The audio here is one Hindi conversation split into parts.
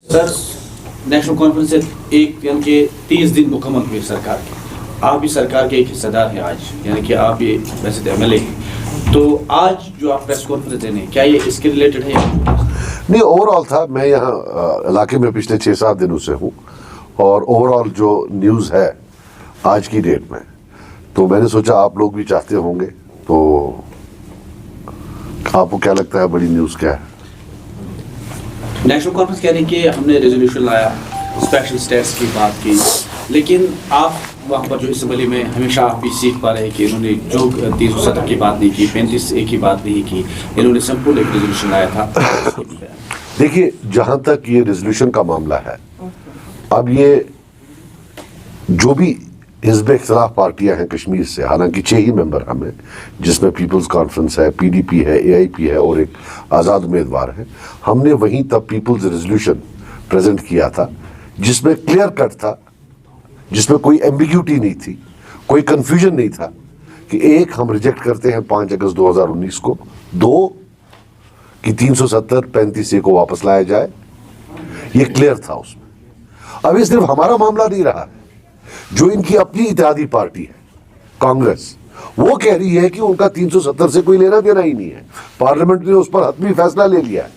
सर, नेशनल कॉन्फ्रेंस से एक यानी कि 30 दिन मुकम्मल हुए सरकार के। आप भी सरकार के एक हिस्सेदार हैं आज, यानी कि आप भी वैसे तो एमएलए हैं, तो आज जो आप प्रेस कॉन्फ्रेंस देने, क्या ये इसके रिलेटेड है? नहीं, ओवरऑल था। मैं यहाँ इलाके में पिछले 6-7 दिनों से हूँ और ओवरऑल जो न्यूज़ है आज की डेट में, तो मैंने सोचा आप लोग भी चाहते होंगे, तो आपको क्या लगता है बड़ी न्यूज़ क्या है? नेशनल कॉन्फ्रेंस कह रही है कि हमने रेजोल्यूशन लाया, स्पेशल स्टेट्स की बात की, लेकिन आप वहाँ पर जो असेंबली में हमेशा आप भी सीख पा रहे हैं कि इन्होंने जो 370 की बात नहीं की, 35A की बात नहीं की, इन्होंने सिंपल एक रेजोल्यूशन लाया था। देखिए, जहाँ तक ये रेजोल्यूशन का मामला है, अब ये जो भी हिज़्ब इख्तिलाफ पार्टियां हैं कश्मीर से, हालांकि 6 ही मेंबर हमें, जिसमें पीपल्स कॉन्फ्रेंस है, पीडीपी है, एआईपी है और एक आज़ाद उम्मीदवार है, हमने वहीं तब पीपल्स रेजोल्यूशन प्रेजेंट किया था जिसमें क्लियर कट था, जिसमें कोई एम्बिग्यूटी नहीं थी, कोई कंफ्यूजन नहीं था कि एक, हम रिजेक्ट करते हैं 5 अगस्त 2019 को, 2 कि 370-35A को वापस लाया जाए। ये क्लियर था उसमें। अब ये सिर्फ हमारा मामला नहीं रहा है, जो इनकी अपनी इत्तेहादी पार्टी है कांग्रेस, वो कह रही है कि उनका 370 से कोई लेना देना ही नहीं है। पार्लियामेंट ने उस पर हतमी फैसला ले लिया है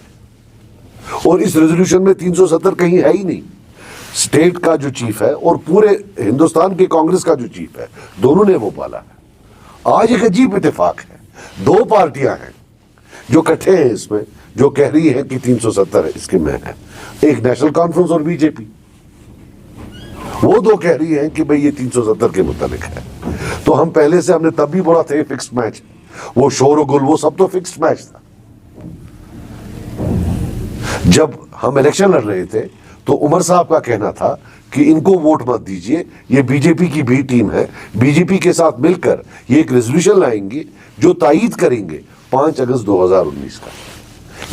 और इस रेजोल्यूशन में 370 कहीं है ही नहीं। स्टेट का जो चीफ है और पूरे हिंदुस्तान के कांग्रेस का जो चीफ है, दोनों ने वो पाला है। आज एक अजीब इत्तेफाक है, 2 पार्टियां हैं जो इकट्ठे हैं इसमें, जो कह रही है कि 370 इसके में है। एक नेशनल कॉन्फ्रेंस और बीजेपी, वो 2 कह रही हैं कि भाई ये 370 के मुताबिक है। तो हम पहले से, हमने तब भी बोला था ये फिक्स्ड मैच, वो शोरगुल वो सब तो फिक्स्ड मैच था। जब हम इलेक्शन लड़ रहे थे तो उमर साहब का कहना था कि इनको वोट मत दीजिए, ये बीजेपी की बी टीम है, बीजेपी के साथ मिलकर ये एक रेजोल्यूशन लाएंगे जो तायीद करेंगे 5 अगस्त 2019 का।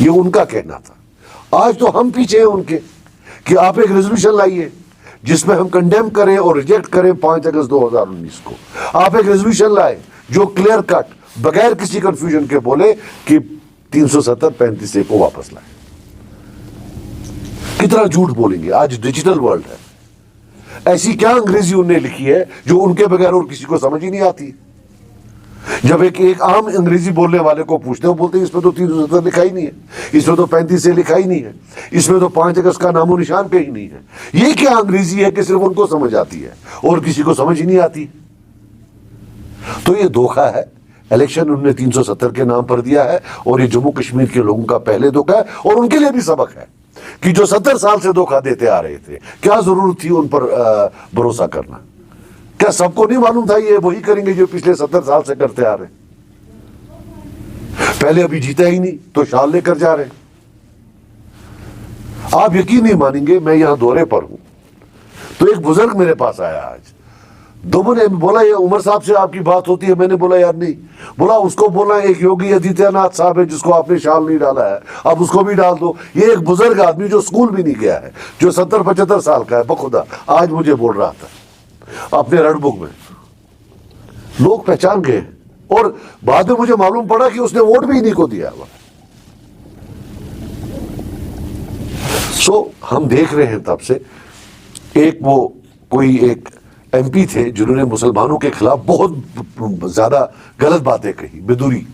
ये उनका कहना था। आज तो हम पीछे हैं उनके कि आप एक रेजोल्यूशन लाइए जिसमें हम कंडेम करें और रिजेक्ट करें 5 अगस्त 2019 को। आप एक रेजोल्यूशन लाए जो क्लियर कट, बगैर किसी कंफ्यूजन के बोले कि 370-35A को वापस लाए। कितना झूठ बोलेंगे? आज डिजिटल वर्ल्ड है। ऐसी क्या अंग्रेजी उन्होंने लिखी है जो उनके बगैर और किसी को समझ ही नहीं आती? जब एक आम अंग्रेजी बोलने वाले को पूछते हो, बोलते हैं इसमें तो 370 लिखा ही नहीं है, इसमें तो 35A लिखा ही नहीं है, इसमें तो 5 अगस्त का नामो निशान पे ही नहीं है। ये क्या अंग्रेजी है कि सिर्फ उनको समझ आती है और किसी को समझ ही नहीं आती? तो ये धोखा है। इलेक्शन उन्होंने 370 के नाम पर दिया है और ये जम्मू कश्मीर के लोगों का पहले धोखा है और उनके लिए भी सबक है कि जो 70 साल से धोखा देते आ रहे थे, क्या जरूरत थी उन पर भरोसा करना? क्या सबको नहीं मालूम था ये वही करेंगे जो पिछले 70 साल से करते आ रहे? पहले अभी जीता ही नहीं तो शाल लेकर जा रहे। आप यकीन नहीं मानेंगे, मैं यहां दौरे पर हूं तो एक बुजुर्ग मेरे पास आया आज। दोनों ने बोला ये उमर साहब से आपकी बात होती है? मैंने बोला यार नहीं। बोला उसको बोला एक योगी आदित्यनाथ साहब है जिसको आपने शाल नहीं डाला है, अब उसको भी डाल दो। ये एक बुजुर्ग आदमी जो स्कूल भी नहीं गया है, जो 70-75 साल का है, बखुदा आज मुझे बोल रहा था अपने रेडबुक में। लोग पहचान गए और बाद में मुझे मालूम पड़ा कि उसने वोट भी इन्हीं को दिया हुआ। सो हम देख रहे हैं तब से, एक वो कोई एक एमपी थे जिन्होंने मुसलमानों के खिलाफ बहुत ज्यादा गलत बातें कही, बेदुरी।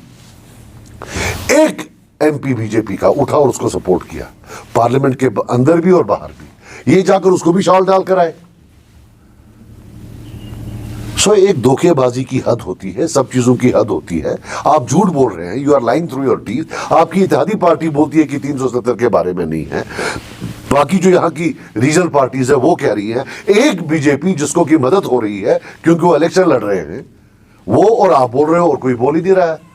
एक एमपी बीजेपी का उठा और उसको सपोर्ट किया, पार्लियामेंट के अंदर भी और बाहर भी। ये जाकर उसको भी शाल डालकर आए। सो एक धोखेबाजी की हद होती है, सब चीजों की हद होती है। आप झूठ बोल रहे हैं, you are lying through your teeth. आपकी इत्तेहादी पार्टी बोलती है कि 370 के बारे में नहीं है, बाकी जो यहाँ की रीजनल पार्टीज है वो कह रही है। एक बीजेपी जिसको की मदद हो रही है क्योंकि वो इलेक्शन लड़ रहे हैं, वो और आप बोल रहे हो और कोई बोल ही नहीं रहा है।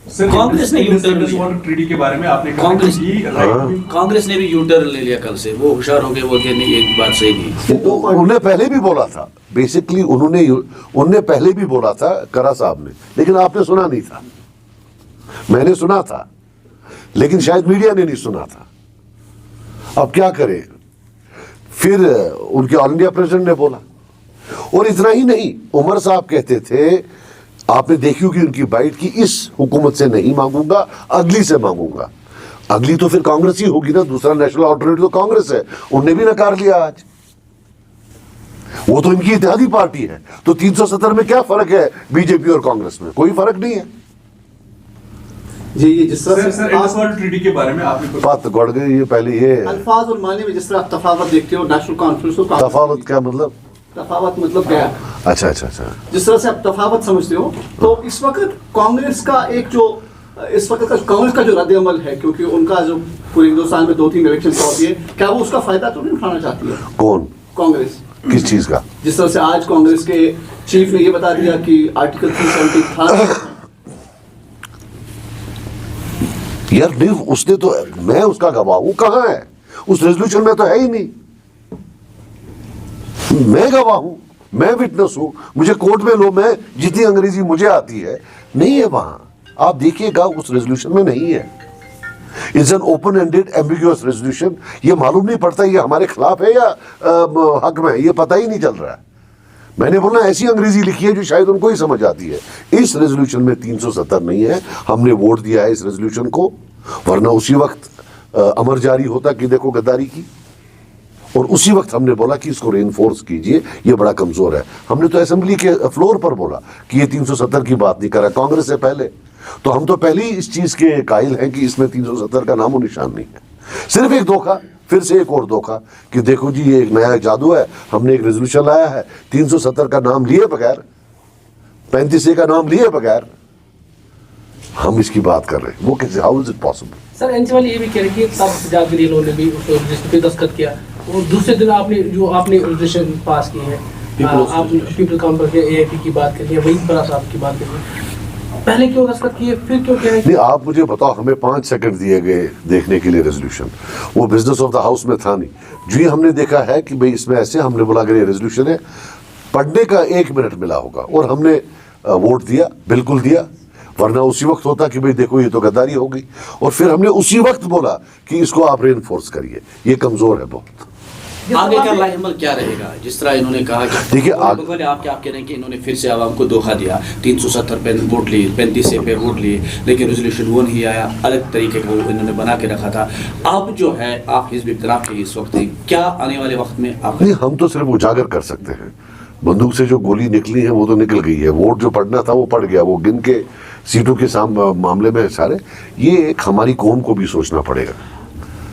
कांग्रेस ने ट्रीटी के बारे में आपने कांग्रेस ने भी यूटर्न ले लिया कल से। वो होशियार हो गए, वो नहीं एक बात सही नहीं। तो उन्होंने पहले भी बोला था, बेसिकली उन्होंने पहले भी बोला था करा साहब ने, लेकिन आपने सुना नहीं था। मैंने सुना था लेकिन शायद मीडिया ने नहीं सुना था। अब क्या करें? फिर उनके ऑल इंडिया प्रेसिडेंट ने बोला। और इतना ही नहीं, उमर साहब कहते थे, आपने देखी होगी उनकी बाइट की, इस हुकूमत से नहीं मांगूंगा, अगली से मांगूंगा। अगली तो फिर कांग्रेस ही होगी ना, दूसरा नेशनल ऑल्टरनेटिव तो कांग्रेस है, उनने भी नकार लिया आज। वो तो इनकी इत्तेहादी पार्टी है, तो 370 में क्या फर्क है बीजेपी और कांग्रेस में? कोई फर्क नहीं है जी। ये जिस तरह सर इंडस वार्ड ट्रीटी के बारे में आपने कुछ बात गड़ गई। ये पहले ये अल्फाज और मानी में जिस तरह आप तफावत देखते हो नेशनल कॉन्फ्रेंस और तफावत क्या मतलब? तफावत मतलब क्या है? अच्छा अच्छा अच्छा, जिस तरह से आप तफावत समझते हो, तो इस वक्त कांग्रेस का एक जो इस वक्त का कांग्रेस का जो रद्द अमल है, क्योंकि उनका जो पूरे हिंदुस्तान में 2-3 इलेक्शन होती है, क्या वो उसका फायदा तो नहीं उठाना चाहती है कौन? कांग्रेस? किस चीज का? जिस तरह से आज कांग्रेस के चीफ ने ये बता दिया कि आर्टिकल 370 था। यार नहीं, उसने तो, मैं उसका गवाह हूं, कहां है? उस रेजोल्यूशन में तो है ही नहीं। मैं गवाह हूं, मैं विटनेस हूं, मुझे कोर्ट में लो, मैं जितनी अंग्रेजी मुझे आती है, नहीं है वहां। आप देखिएगा उस रेजोल्यूशन में नहीं है। It's an open ended ambiguous resolution. ये मालूम नहीं पड़ता ये हमारे खिलाफ है या हक में है, ये पता ही नहीं चल रहा है। मैंने बोला ऐसी अंग्रेजी लिखी है जो शायद उनको ही समझ आती है। इस रेजोल्यूशन में 370 नहीं है। हमने वोट दिया है इस रेजोल्यूशन को, वरना उसी वक्त अमर जारी होता कि देखो गद्दारी की, और उसी वक्त हमने बोला कि इसको रेनफोर्स कीजिए, ये बड़ा कमजोर है। हमने तो असेंबली के फ्लोर पर बोला कि ये 370 की बात नहीं कर रहा कांग्रेस से पहले। तो हम तो पहले ही इस चीज के कायल हैं कि इसमें 370 का नामो निशान नहीं है। सिर्फ एक धोखा, फिर से एक और धोखा कि देखो जी ये एक नया जादू है, हमने एक रेजोल्यूशन लाया है 370 का नाम लिए बगैर, 35A का नाम लिए बगैर हम इसकी बात कर रहे हैं। वो कैसे, how is it possible? Sir NC वाले ये भी कह रहे हैं कि तब जागरीन ने भी उस रजिस्टर पे दस्तखत किया, और दूसरे दिन आपने रजिस्ट्रेशन पास की है, आपने पीपल काउंटर के AIP की बात करी है, वही बड़ा साहब की बात करी है, पहले क्यों दस्तखत किए फिर क्यों कह रहे हैं? नहीं, आप मुझे बताओ, हमें 5 सेकंड दिए गए देखने के लिए रेजोल्यूशन, वो बिजनेस ऑफ द हाउस में था नहीं। जो ही हमने देखा है कि भाई इसमें ऐसे, हमने बोला अगर ये रेजोल्यूशन है, पढ़ने का 1 मिनट मिला होगा और हमने वोट दिया, बिल्कुल दिया, वरना उसी वक्त होता कि भाई देखो ये तो गद्दारी हो गई। और फिर हमने उसी वक्त बोला कि इसको आप रेनफोर्स करिए, ये कमजोर है बहुत। आगे का लाइमल क्या रहेगा? जिस तरह इन्होंने कहा कि देखिए आप क्या कह रहे हैं कि इन्होंने फिर से आवाम को धोखा दिया, 370 पे वोट लिए, 35A पे वोट लिए, लेकिन रेजोल्यूशन वो नहीं आया, अलग तरीके का वो इन्होंने बना के रखा था। अब जो है आप हिज़्ब इख्तिलाफ के इस वक्त हैं, क्या आने वाले वक्त में आप? नहीं, हम तो सिर्फ उजागर कर सकते हैं। बंदूक से जो गोली निकली है वो तो निकल गई है, वोट जो पड़ना था वो पड़ गया, वो गिन के सीटों के मामले में सारे, ये एक हमारी कौम को भी सोचना पड़ेगा।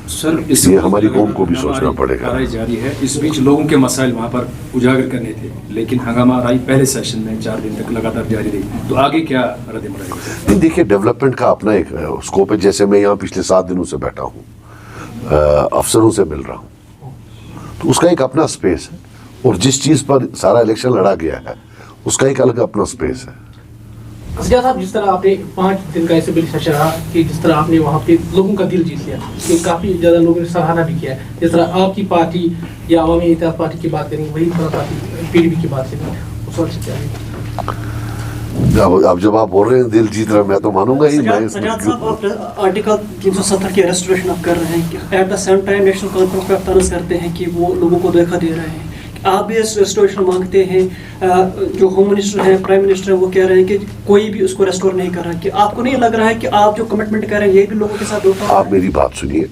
सर ये हमारी कौम को भी सोचना पड़ेगा। कार्रवाई जारी है, इस बीच लोगों के मसाइल वहाँ पर उजागर करने थे, लेकिन हंगामा राई पहले सेशन में 4 दिन तक लगातार जारी रही, तो आगे क्या रद्द-ए-अमल रहेगा? नहीं, देखिए डेवलपमेंट का अपना एक स्कोप है। जैसे मैं यहाँ पिछले 7 दिनों से बैठा हूँ, अफसरों से मिल रहा हूँ, तो उसका एक अपना स्पेस है, और जिस चीज़ पर सारा इलेक्शन लड़ा गया है उसका एक अलग अपना स्पेस है। सज्जाद साहब, जिस तरह आपने 5 दिन का असेंबली सेशन रहा, कि जिस तरह आपने वहाँ पे लोगों का दिल जीत लिया, कि काफ़ी ज़्यादा लोगों ने सराहना भी किया है। जिस तरह आपकी पार्टी या अवामी इत्तेहाद पार्टी की बात करेंगे, वही पार्टी PDP की बात करेंगे, उस वक्त से क्या है? अब जब आप बोल रहे हैं दिल जीत रहा, मैं तो मानूंगा ही। सजाद साहब, आप आर्टिकल 370 की रेस्टोरेशन आप कर रहे हैं कि at the same time national conference पे आप तर्ज करते हैं कि वो लोगों को धोखा दे रहे हैं। आप भी इस रेस्टोरेशन मांगते हैं, जो होम मिनिस्टर हैं, प्राइम मिनिस्टर हैं, वो कह रहे हैं कि कोई भी उसको रेस्टोर नहीं कर रहा है। कि आपको नहीं लग रहा है कि आप जो कमिटमेंट कर रहे हैं ये भी लोगों के साथ धोखा? आप मेरी बात सुनिए,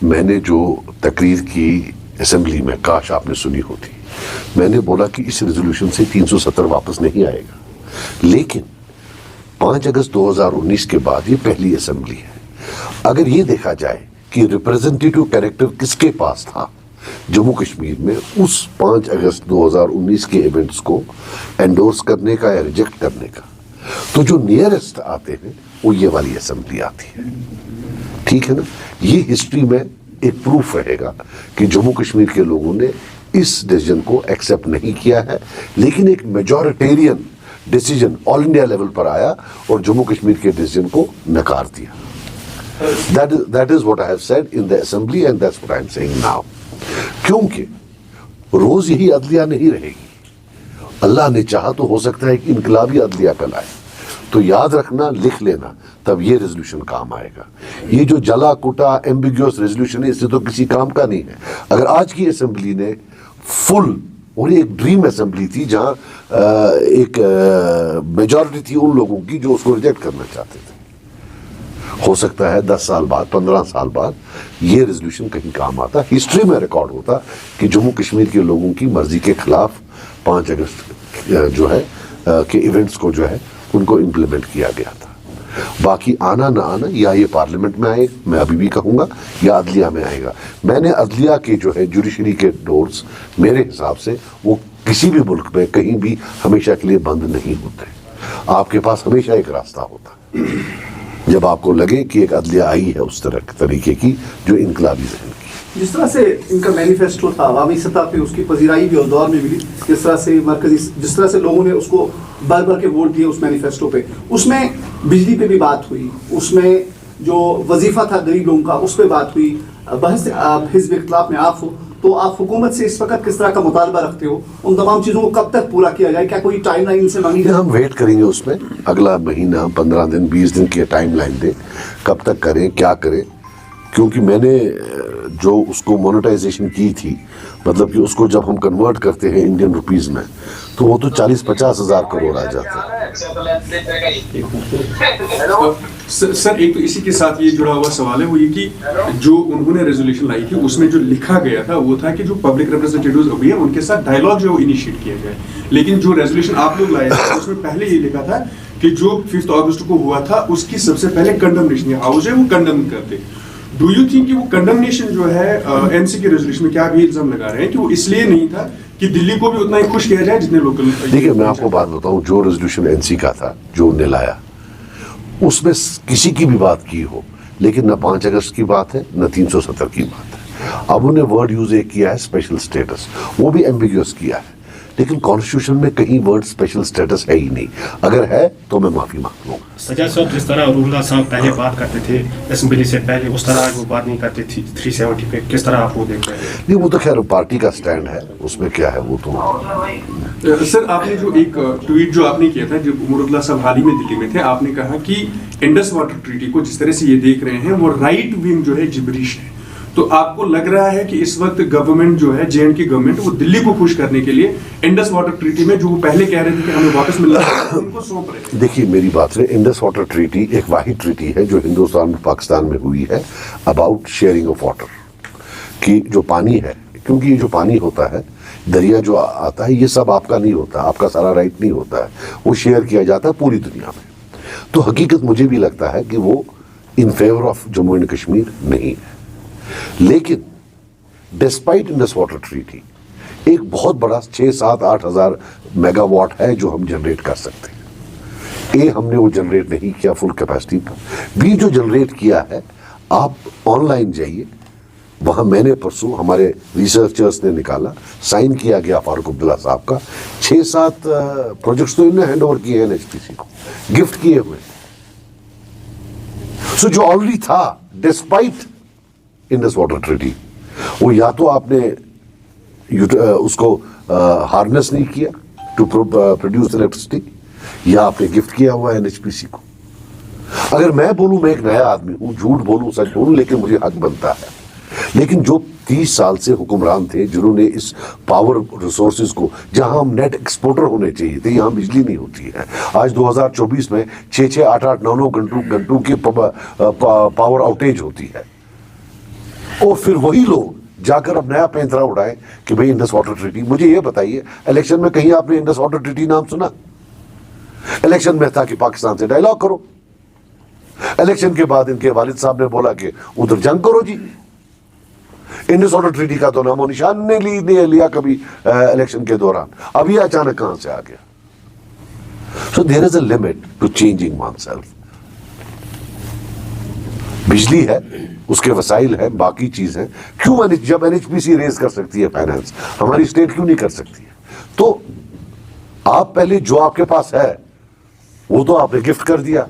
मैंने जो तकरीर की असेंबली में, काश आपने सुनी होती, मैंने बोला कि इस रेजोल्यूशन से 370 वापस नहीं आएगा, लेकिन 5 अगस्त 2019 के बाद ये पहली असेंबली है। अगर ये देखा जाए कि रिप्रेजेंटेटिव कैरेक्टर किसके पास था जम्मू कश्मीर में उस 5 अगस्त 2019 के इवेंट्स को एंडोर्स करने का या रिजेक्ट करने का, तो जो नियरेस्ट आते हैं वो ये वाली असेंबली आती है। ठीक है ना? ये हिस्ट्री में एक प्रूफ रहेगा कि जम्मू कश्मीर के लोगों ने इस डिसीजन को एक्सेप्ट नहीं किया है, लेकिन एक majoritarian decision all India level पर आया और जम्मू कश्मीर के डिसीजन को नकार दिया। That is what I have said in the assembly and that's what I am saying now. क्योंकि रोज यही अदलिया नहीं रहेगी। अल्लाह ने चाहा तो हो सकता है कि इनकलाबी अदलिया कल आए, तो याद रखना, लिख लेना, तब ये रेजोल्यूशन काम आएगा। ये जो जला कुटा एम्बिग्यूअस रेजोल्यूशन है, इससे तो किसी काम का नहीं है। अगर आज की असेंबली ने फुल, और ये एक ड्रीम असेंबली थी जहां एक मेजॉरिटी थी उन लोगों की जो उसको रिजेक्ट करना चाहते थे, हो सकता है 10 साल बाद, 15 साल बाद ये रेजोल्यूशन कहीं काम आता, हिस्ट्री में रिकॉर्ड होता कि जम्मू कश्मीर के लोगों की मर्जी के खिलाफ 5 अगस्त जो है के इवेंट्स को जो है उनको इम्प्लीमेंट किया गया था। बाकी आना ना आना, या ये पार्लियामेंट में आए, मैं अभी भी कहूँगा, या अदलिया में आएगा। मैंने अदलिया के जो है जुडिशरी के डोर्स मेरे हिसाब से वो किसी भी मुल्क में कहीं भी हमेशा के लिए बंद नहीं होते। आपके पास हमेशा एक रास्ता होता है जब आपको लगे कि एक अदलिया आई है उस तरीके की जो इनकलाबी जहन की। जिस तरह से इनका मैनिफेस्टो था अवामी सतह पे, उसकी पजीराई भी उस दौर में मिली, जिस तरह से मरकजी, जिस तरह से लोगों ने उसको भर भर के वोट दिए उस मैनिफेस्टो पे, उसमें बिजली पे भी बात हुई, उसमें जो वजीफा था गरीब लोगों का उस पर बात हुई। बहस हिज़्ब इख्तिलाफ में आप हो, तो आप हुकूमत से इस वक्त किस तरह का मुतालबा रखते हो? उन तमाम चीज़ों को कब तक पूरा किया जाए? क्या कोई टाइम लाइन से मांगी जाए? हम वेट करेंगे उसमें, अगला महीना, 15 दिन, 20 दिन की टाइम लाइन दें, कब तक करें, क्या करें। क्योंकि मैंने जो उसको मोनेटाइजेशन की थी, मतलब कि उसको जब हम कन्वर्ट करते हैं इंडियन रुपीस में, तो वो तो 40-50 हज़ार करोड़ आ जाता है। सर एक तो इसी के साथ ये जुड़ा हुआ सवाल है, वो ये कि जो उन्होंने रेजोल्यूशन लाई थी उसमें जो लिखा गया था वो था कि जो पब्लिक रिप्रेजेंटेटिव्स अभी हैं उनके साथ डायलॉग जो इनिशिएट किया जाए। लेकिन जो रेजोल्यूशन आप लोग लाए थे उसमें पहले ये लिखा था कि जो 5 अगस्त को हुआ था उसकी सबसे पहले कंडमनेशन, हाउस है वो कंडम करते। डू यू थिंक कि वो कंडमनेशन जो है एनसी के रेजोल्यूशन में, क्या भी इल्जाम लगा रहे हैं कि वो इसलिए नहीं था कि दिल्ली को भी उतना ही खुश किया जाए जितने लोकल। देखिए, मैं आपको बात बताऊं, जो रेजोल्यूशन एनसी का था जो उन्हें लाया, उसमें किसी की भी बात की हो, लेकिन न 5 अगस्त की बात है न 370 की बात है। अब उन्हें वर्ड यूज एक किया है स्पेशल स्टेटस, वो भी एम्बिग्यूअस किया है, लेकिन कॉन्स्टिट्यूशन में कहीं वर्ड स्पेशल स्टेटस है ही नहीं। अगर है तो मैं माफी मांग लूंगा। सजाद साहब, जिस तरह रूहुल्लाह साहब पहले बात करते थे असेंबली से पहले, उस तरह वो बात नहीं करते थी 370 पे, किस तरह आप वो देख रहे हैं? नहीं, वो तो खैर पार्टी का स्टैंड है, उसमें क्या है वो तो। सर आपने जो एक ट्वीट जो आपने किया था जब उमरुल्लाह साहब हाल ही में दिल्ली में थे, आपने कहा कि इंडस वाटर ट्रीटी को जिस तरह से ये देख रहे हैं वो राइट विंग जो है जिब्रिश है। तो आपको लग रहा है कि इस वक्त गवर्नमेंट जो है, जेएंड की गवर्नमेंट, वो दिल्ली को खुश करने के लिए इंडस वाटर ट्रीटी में जो वो पहले कह रहे थे कि हमें वापस मिलना है, उनको सौंप रहे हैं? देखिए, मेरी बात है, इंडस वाटर ट्रीटी एक वाहिद ट्रीटी है जो हिंदुस्तान और पाकिस्तान में हुई है अबाउट शेयरिंग ऑफ वाटर, कि जो पानी है, क्योंकि ये जो पानी होता है, दरिया जो आता है, ये सब आपका नहीं होता, आपका सारा राइट नहीं होता है, वो शेयर किया जाता है पूरी दुनिया में। तो हकीकत मुझे भी लगता है कि वो in favour of Jammu and Kashmir नहीं है। लेकिन डिस्पाइट इंडस वाटर ट्रीटी एक बहुत बड़ा 6-7-8 हज़ार मेगावाट है जो हम जनरेट कर सकते हैं। हमने वो जनरेट नहीं किया फुल कैपेसिटी पर। भी जो जनरेट किया है, आप ऑनलाइन जाइए, वहाँ मैंने परसों हमारे रिसर्चर्स ने निकाला, साइन किया गया फारूक अब्दुल्ला साहब का, 6-7 प्रोजेक्ट्स तो इन्होंने हैंड ओवर किए हैं एनएचपीसी को, गिफ्ट किए हुए। सो जो ऑलरेडी था डिस्पाइट इंडस वाटर ट्रीटी, वो या तो आपने उसको हार्नेस नहीं किया टू प्रोड्यूस इलेक्ट्रिसिटी, या आपने गिफ्ट किया हुआ है एनएचपीसी को। अगर मैं बोलूं, मैं एक नया आदमी हूं, झूठ बोलूं सच बोलूं, लेकिन मुझे हक बनता है। लेकिन जो 30 साल से हुक्मरान थे, जिन्होंने इस पावर रिसोर्सेज को, जहां हम नेट एक्सपोर्टर होने चाहिए थे, यहां बिजली नहीं होती है। आज 2024 में 6-6, 8-8, 9-9 घंटों की पावर आउटेज होती है, और फिर वही लोग जाकर अब नया पैंतरा उड़ाएं कि भाई इंडस वाटर ट्रीटी। मुझे ये बताइए, इलेक्शन में कहीं आपने इंडस वाटर ट्रीटी नाम सुना? इलेक्शन में था कि पाकिस्तान से डायलॉग करो, इलेक्शन के बाद इनके वालिद साहब ने बोला कि उधर जंग करो जी। इंडस वाटर ट्रीटी का तो नामो निशान नहीं लिया कभी इलेक्शन के दौरान, अब ये अचानक कहां से आ गया? So there is a limit to changing oneself। बिजली है, उसके वसाइल है, बाकी चीज है, क्यों जब एनएचपीसी रेज कर सकती है फाइनेंस, हमारी स्टेट क्यों नहीं कर सकती है? तो आप पहले जो आपके पास है वो तो आपने गिफ्ट कर दिया,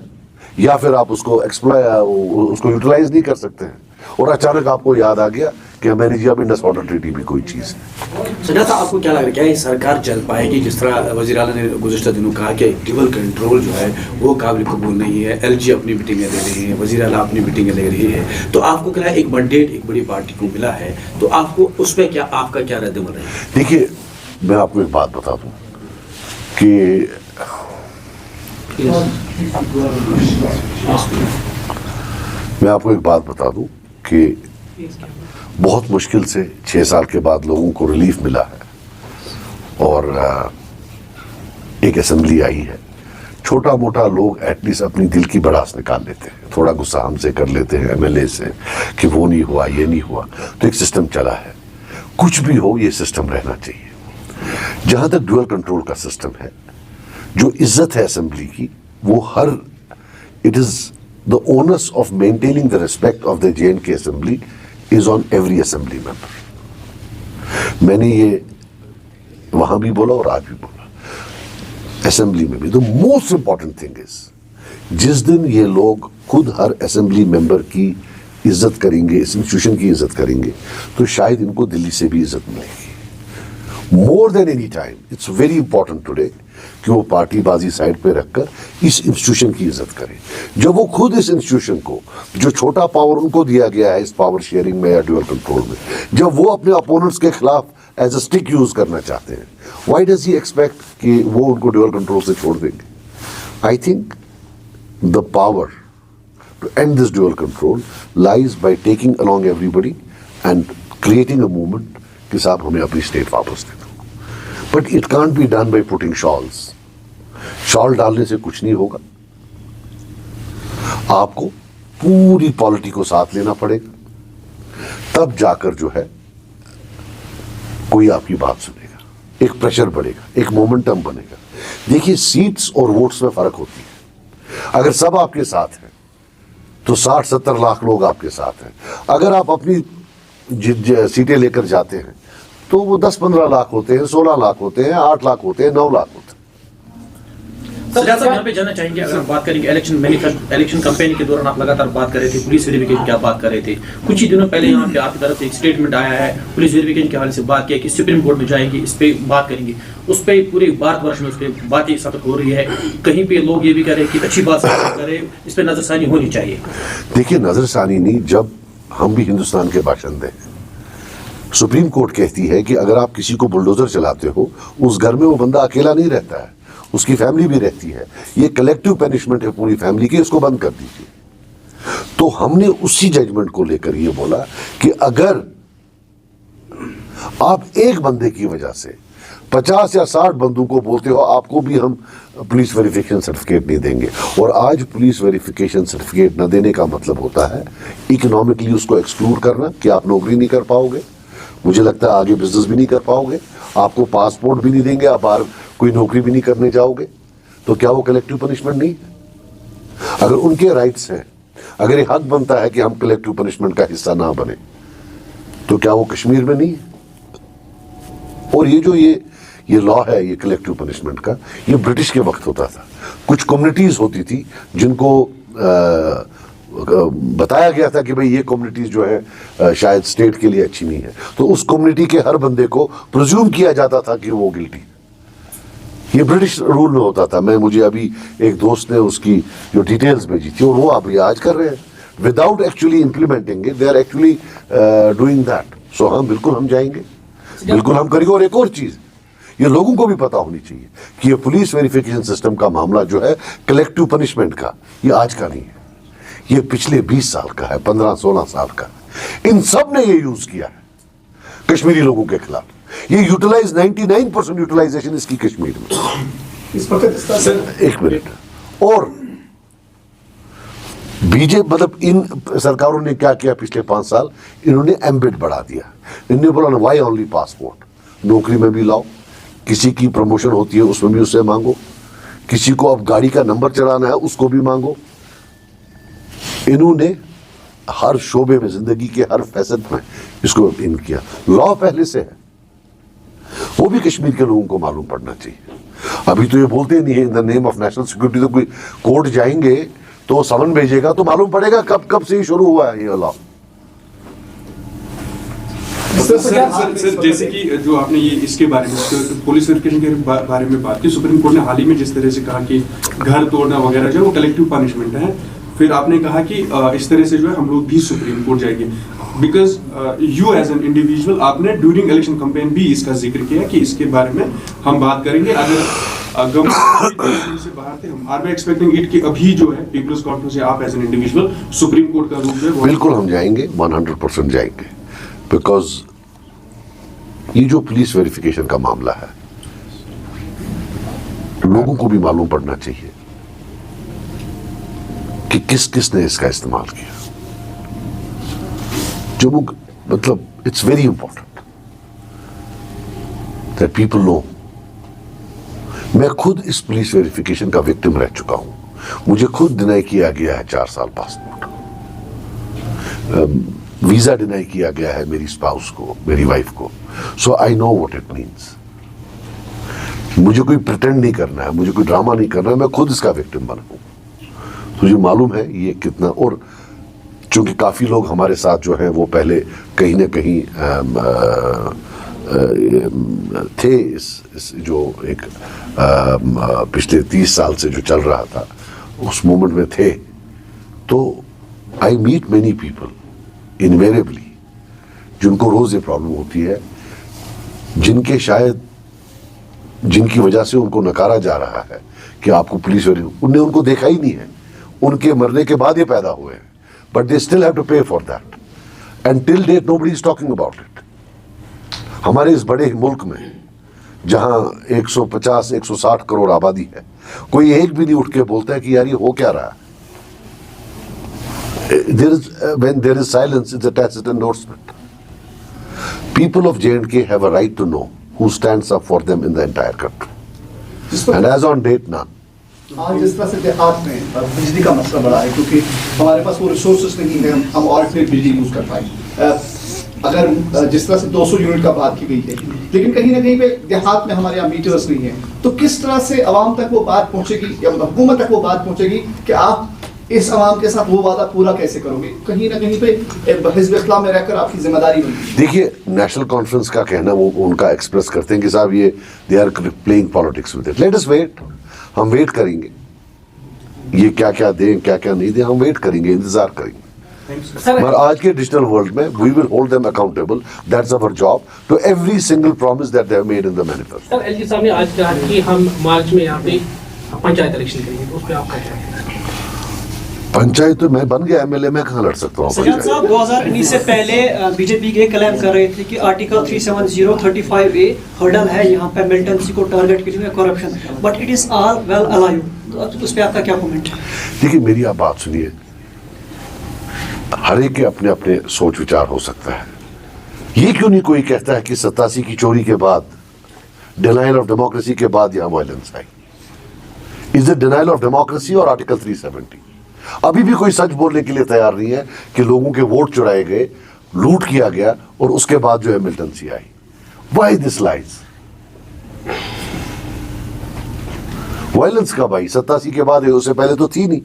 या फिर आप उसको उसको यूटिलाइज नहीं कर सकते हैं, और अचानक आपको याद आ गया कि मैंने जी अब इंडस वाटर ट्रीटी भी कोई चीज़ है। सजाद साहब, आपको क्या लग रहा है, क्या ये सरकार चल पाएगी? जिस तरह वज़ीर आला ने गुज़िश्ता दिनों कहा कि ड्यूअल कंट्रोल जो है वो काबिल कबूल नहीं है, एलजी अपनी मीटिंगें ले रही है, वज़ीर आला अपनी मीटिंगें ले रही है, तो आपको क्या एक मैंडेट एक बड़ी पार्टी को मिला है, तो आपको उस पर क्या, आपका क्या रद्द-ए-अमल है? देखिए, मैं आपको एक बात बता दूं कि मैं आपको एक बात बता दूं कि बहुत मुश्किल से 6 साल के बाद लोगों को रिलीफ मिला है और एक असेंबली आई है। छोटा मोटा लोग एटलीस्ट अपनी दिल की भड़ास निकाल लेते हैं, थोड़ा गुस्सा हमसे कर लेते हैं एमएलए से कि वो नहीं हुआ, ये नहीं हुआ, तो एक सिस्टम चला है। कुछ भी हो, ये सिस्टम रहना चाहिए। जहां तक ड्यूअल कंट्रोल का सिस्टम है, जो इज्जत है असेंबली की, वो हर it is the onus of maintaining the respect of the J&K assembly is on every assembly member. मैंने ये वहां भी बोला और आज भी बोला, असेंबली में भी। The most important thing is, जिस दिन ये लोग खुद हर असेंबली मेंबर की इज्जत करेंगे, इस इंस्टीट्यूशन की इज्जत करेंगे, तो शायद इनको दिल्ली से भी इज्जत मिलेगी। More than any time it's very important today कि वो पार्टीबाजी साइड पे रखकर इस इंस्टीट्यूशन की इज्जत करें। जब वो खुद इस इंस्टीट्यूशन को, जो छोटा पावर उनको दिया गया है इस पावर शेयरिंग में या ड्यूअल कंट्रोल में, जब वो अपने अपोनेंट्स के खिलाफ एज अ स्टिक यूज करना चाहते हैं, व्हाई डज ही एक्सपेक्ट कि वो उनको ड्यूअल कंट्रोल से छोड़ देंगे? I think the power to end this dual control lies by taking along everybody and creating a movement कि साहब हमें अपनी स्टेट वापस दे दो। But it can't be done by putting shawls. Shawl डालने से कुछ नहीं होगा। आपको पूरी पॉलिटी को साथ लेना पड़ेगा, तब जाकर जो है कोई आपकी बात सुनेगा, एक प्रेशर बढ़ेगा, एक मोमेंटम बनेगा। देखिए, सीट्स और वोट्स में फर्क होती है। अगर सब आपके साथ हैं तो 60-70 लाख लोग आपके साथ हैं। अगर आप अपनी सीटें लेकर जाते हैं तो वो 10-15 लाख होते हैं, 16 लाख होते हैं, 8 लाख होते हैं, 9 लाख होते हैं। सर साहब यहाँ पे जानना चाहेंगे, अगर हम बात करेंगे इलेक्शन मैनिफेस्टो, इलेक्शन कैंपेन के दौरान आप लगातार बात कर रहे थे पुलिस वेरिफिकेशन की आप बात कर रहे थे। कुछ ही दिनों पहले यहाँ पे आपकी तरफ से एक स्टेटमेंट आया है, पुलिस वेरिफिकेशन के हवाले से बात किया कि सुप्रीम कोर्ट में जाएंगे, इस पे बात करेंगे। उस पर पूरे भारतवर्ष में उस पर बातें सतत हो रही है। कहीं पे लोग ये भी कह रहे हैं कि अच्छी बात करें, इस पर नजरसानी होनी चाहिए। देखिए, नजरसानी नहीं, जब हम भी हिंदुस्तान के बाशिंदे हैं, सुप्रीम कोर्ट कहती है कि अगर आप किसी को बुलडोजर चलाते हो, उस घर में वो बंदा अकेला नहीं रहता है, उसकी फैमिली भी रहती है। ये कलेक्टिव पनिशमेंट है पूरी फैमिली की, इसको बंद कर दीजिए। तो हमने उसी जजमेंट को लेकर ये बोला कि अगर आप एक बंदे की वजह से 50 या 60 बंदों को बोलते हो आपको भी हम पुलिस वेरिफिकेशन सर्टिफिकेट नहीं देंगे, और आज पुलिस वेरिफिकेशन सर्टिफिकेट न देने का मतलब होता है इकोनॉमिकली उसको एक्सक्लूड करना, कि आप नौकरी नहीं कर पाओगे, मुझे लगता है आगे बिजनेस भी नहीं कर पाओगे, आपको पासपोर्ट भी नहीं देंगे, आप बाहर कोई नौकरी भी नहीं करने जाओगे। तो क्या वो कलेक्टिव पनिशमेंट नहीं? अगर उनके राइट्स हैं, अगर ये हक बनता है कि हम कलेक्टिव पनिशमेंट का हिस्सा ना बने, तो क्या वो कश्मीर में नहीं है? और ये जो ये लॉ है, ये कलेक्टिव पनिशमेंट का, ये ब्रिटिश के वक्त होता था। कुछ कम्युनिटीज होती थी जिनको बताया गया था कि भाई ये कम्युनिटीज जो है शायद स्टेट के लिए अच्छी नहीं है, तो उस कम्युनिटी के हर बंदे को प्रिज्यूम किया जाता था कि वो गिल्टी। ये ब्रिटिश रूल में होता था। मुझे अभी एक दोस्त ने उसकी जो डिटेल्स भेजी थी, और वो अभी आज कर रहे हैं without actually implementing it, they are actually doing that. So हम बिल्कुल हम जाएंगे, बिल्कुल हम करेंगे। और एक और चीज ये लोगों को भी पता होनी चाहिए कि ये पुलिस वेरिफिकेशन सिस्टम का मामला जो है कलेक्टिव पनिशमेंट का, ये आज का नहीं है, ये पिछले 20 साल का है, 15-16 साल का। इन सब ने ये यूज किया है कश्मीरी लोगों के खिलाफ। ये यूटिलाइज 99% यूटिलाइजेशन इसकी कश्मीर में। इस वक्त सर एक मिनट, और बीजेपी मतलब इन सरकारों ने क्या किया पिछले 5 साल, इन्होंने एम्बेड बढ़ा दिया। इन्होंने बोला वाई ओनली पासपोर्ट, नौकरी में भी लाओ, किसी की प्रमोशन होती है उसमें भी उससे मांगो, किसी को अब गाड़ी का नंबर चढ़ाना है उसको भी मांगो। इन्होंने हर शोबे में, जिंदगी के हर फैसद में इसको इन किया। लॉ पहले से है, वो भी कश्मीर के लोगों को मालूम पड़ना चाहिए। अभी तो ये बोलते नहीं है in the name of national security, तो कोई कोर्ट जाएंगे तो समन भेजेगा तो मालूम पड़ेगा कब कब से ही शुरू हुआ है ये लॉ। सर जैसे कि जो आपने ये इसके बारे में पुलिस वेरिफिकेशन के बारे में बात की, सुप्रीम कोर्ट ने हाल ही में जिस तरह से कहा कि घर तोड़ना वगैरह जो है वो कलेक्टिव पनिशमेंट है, फिर आपने कहा कि इस तरह से जो है हम लोग भी सुप्रीम कोर्ट जाएंगे। Because you as an individual आपने ड्यूरिंग इलेक्शन कैंपेन भी इसका जिक्र किया कि इसके बारे में हम बात करेंगे। अगर गवर्नमेंट से बाहर थे, हम आर वी एक्सपेक्टिंग इट कि अभी जो है पीपल्स कोर्ट में से आप as an individual supreme court का रूप है बिल्कुल हम जाएंगे, 100% जाएंगे, बिकॉज ये जो पुलिस वेरिफिकेशन का मामला है लोगों को भी मालूम पड़ना चाहिए कि किस किस ने इसका इस्तेमाल किया। जो मतलब it's very important that people know. मैं खुद इस पुलिस वेरिफिकेशन का विक्टिम रह चुका हूं। मुझे खुद डिनाई किया गया है 4 साल पासपोर्ट, वीजा डिनाई किया गया है मेरी स्पाउस को, मेरी वाइफ को। So I know what it means. मुझे कोई प्रिटेंड नहीं करना है, मुझे कोई ड्रामा नहीं करना है, मैं खुद इसका विक्टिम बना हूं। मुझे मालूम है ये कितना, और चूंकि काफी लोग हमारे साथ जो है वो पहले कहीं ना कहीं थे इस जो एक पिछले 30 साल से जो चल रहा था उस मोमेंट में थे। तो I meet many people invariably जिनको रोज ये प्रॉब्लम होती है, जिनकी वजह से उनको नकारा जा रहा है कि आपको पुलिस उनने उनको देखा ही नहीं है, उनके मरने के बाद ये पैदा हुए हैं, but they still have to pay for that and till date nobody is talking about it. हमारे इस बड़े मुल्क में जहां 150-160 करोड़ आबादी है, कोई एक भी नहीं उठ के बोलता है कि यार ये हो क्या रहा है। When there is silence, it's a tacit endorsement. People of J&K have a right to know who stands up for them in the entire country. And as on date, none. आज जिस तरह से देहात में बिजली का मसला बड़ा है, क्योंकि हमारे पास वो रिसोर्सेज नहीं है हम ऑर्डिनरी बिजली यूज कर पाए। अगर जिस तरह से 200 यूनिट का बात की गई है, लेकिन कहीं ना कहीं पे देहात में हमारे यहाँ मीटर्स नहीं है, तो किस तरह से आवाम तक वो बात पहुंचेगी या हुकूमत तक वो बात पहुंचेगी कि आप इस आवाम के साथ वो वादा पूरा कैसे करोगे? कहीं ना कहीं पे हिज़्ब इस्लाम में रहकर आपकी जिम्मेदारी बनती है। देखिए, नेशनल कॉन्फ्रेंस का कहना वो उनका एक्सप्रेस करते हैं कि साहब ये they are playing politics with it. Let us wait, हम वेट करेंगे, ये क्या क्या दें क्या क्या नहीं दें, हम वेट करेंगे, इंतजार करेंगे। मगर आज के डिजिटल वर्ल्ड में we will hold them accountable, that's our job, to every single promise that they have made in the manifesto. Sir, LG साहब ने आज कहा कि हम मार्च में यहाँ पे पंचायत इलेक्शन करेंगे, तो उस पर आप क्या कहेंगे? पंचायत तो मैं बन गया एमएलए, मैं कहाँ लड़ सकता हूँ? सज्जाद साहब 2019 से पहले बीजेपी के क्लेम कर रहे थे कि आर्टिकल 370-35A हर्डल है यहाँ पे मिलिटेंसी को टारगेट कीजिए, corruption, but it is all well alive. तो उस पर आपका क्या कमेंट है? देखिए, मेरी आप बात सुनिए, हर एक के अपने अपने सोच विचार हो सकता है। ये क्यों नहीं कोई कहता है कि 87 की चोरी के बाद, डिनाइल ऑफ डेमोक्रेसी के बाद यहाँ violence I? Is it denial of democracy और आर्टिकल 370? अभी भी कोई सच बोलने के लिए तैयार नहीं है कि लोगों के वोट चुराए गए, लूट किया गया और उसके बाद जो है militancy I. Why this lies? Violence कब आई? 87 के बाद है, उससे पहले तो थी नहीं,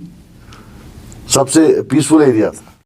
सबसे पीसफुल एरिया था।